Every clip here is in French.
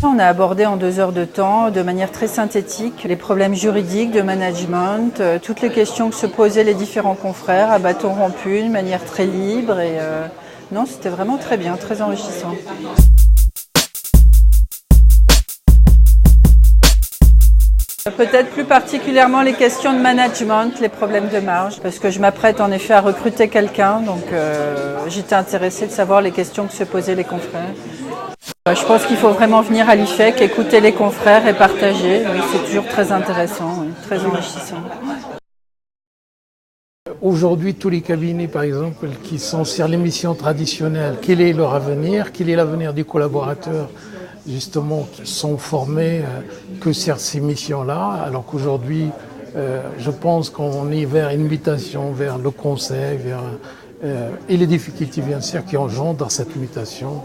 On a abordé en 2 heures de temps, de manière très synthétique, les problèmes juridiques, de management, toutes les questions que se posaient les différents confrères à bâton rompu, de manière très libre. Non, c'était vraiment très bien, très enrichissant. Peut-être plus particulièrement les questions de management, les problèmes de marge, parce que je m'apprête en effet à recruter quelqu'un, donc j'étais intéressée de savoir les questions que se posaient les confrères. Je pense qu'il faut vraiment venir à l'IFEC, écouter les confrères et partager. Oui, c'est toujours très intéressant, oui, très enrichissant. Aujourd'hui, tous les cabinets, par exemple, qui sont sur les missions traditionnelles, quel est leur avenir? Quel est l'avenir des collaborateurs, justement, qui sont formés que sur ces missions-là? Alors qu'aujourd'hui, je pense qu'on est vers une mutation, vers le conseil, et les difficultés, bien sûr, qui engendrent cette mutation.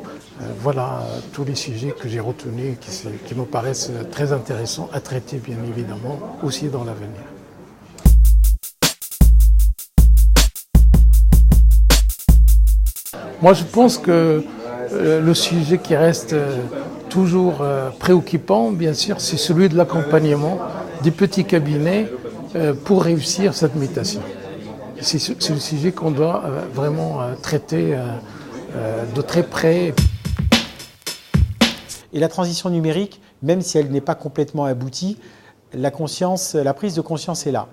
Voilà tous les sujets que j'ai retenus, qui me paraissent très intéressants à traiter, bien évidemment, aussi dans l'avenir. Moi, je pense que le sujet qui reste toujours préoccupant, bien sûr, c'est celui de l'accompagnement des petits cabinets pour réussir cette mutation. C'est le sujet qu'on doit vraiment traiter de très près. Et la transition numérique, même si elle n'est pas complètement aboutie, la prise de conscience est là.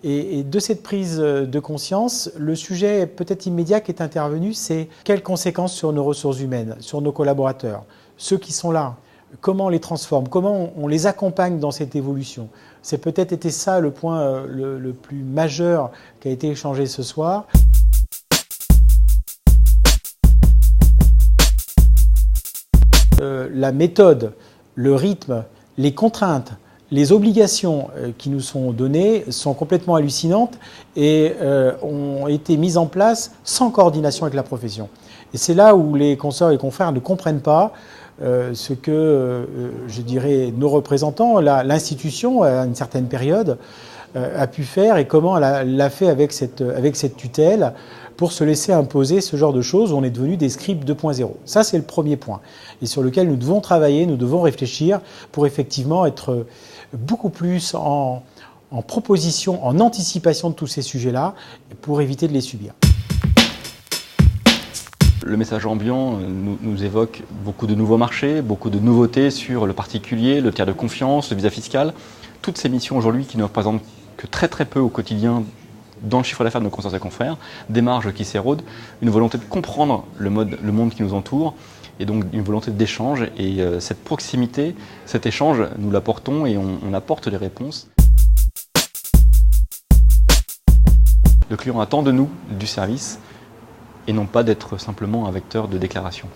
Et de cette prise de conscience, le sujet peut-être immédiat qui est intervenu, c'est quelles conséquences sur nos ressources humaines, sur nos collaborateurs, ceux qui sont là, comment on les transforme, comment on les accompagne dans cette évolution. C'est peut-être été ça le point le plus majeur qui a été échangé ce soir. La méthode, le rythme, les contraintes, les obligations qui nous sont données sont complètement hallucinantes et ont été mises en place sans coordination avec la profession. Et c'est là où les consoeurs et confrères ne comprennent pas ce que, je dirais, nos représentants, l'institution, à une certaine période, a pu faire et comment elle l'a fait avec cette tutelle pour se laisser imposer ce genre de choses où on est devenu des scribes 2.0. Ça, c'est le premier point et sur lequel nous devons travailler, nous devons réfléchir pour effectivement être beaucoup plus en proposition, en anticipation de tous ces sujets-là pour éviter de les subir. Le message ambiant nous évoque beaucoup de nouveaux marchés, beaucoup de nouveautés sur le particulier, le tiers de confiance, le visa fiscal. Toutes ces missions aujourd'hui qui ne représentent que très peu au quotidien dans le chiffre d'affaires de nos consorces et confrères, des marges qui s'érodent, une volonté de comprendre le monde qui nous entoure et donc une volonté d'échange. Et cette proximité, cet échange, nous l'apportons et on apporte les réponses. Le client attend de nous du service et non pas d'être simplement un vecteur de déclaration.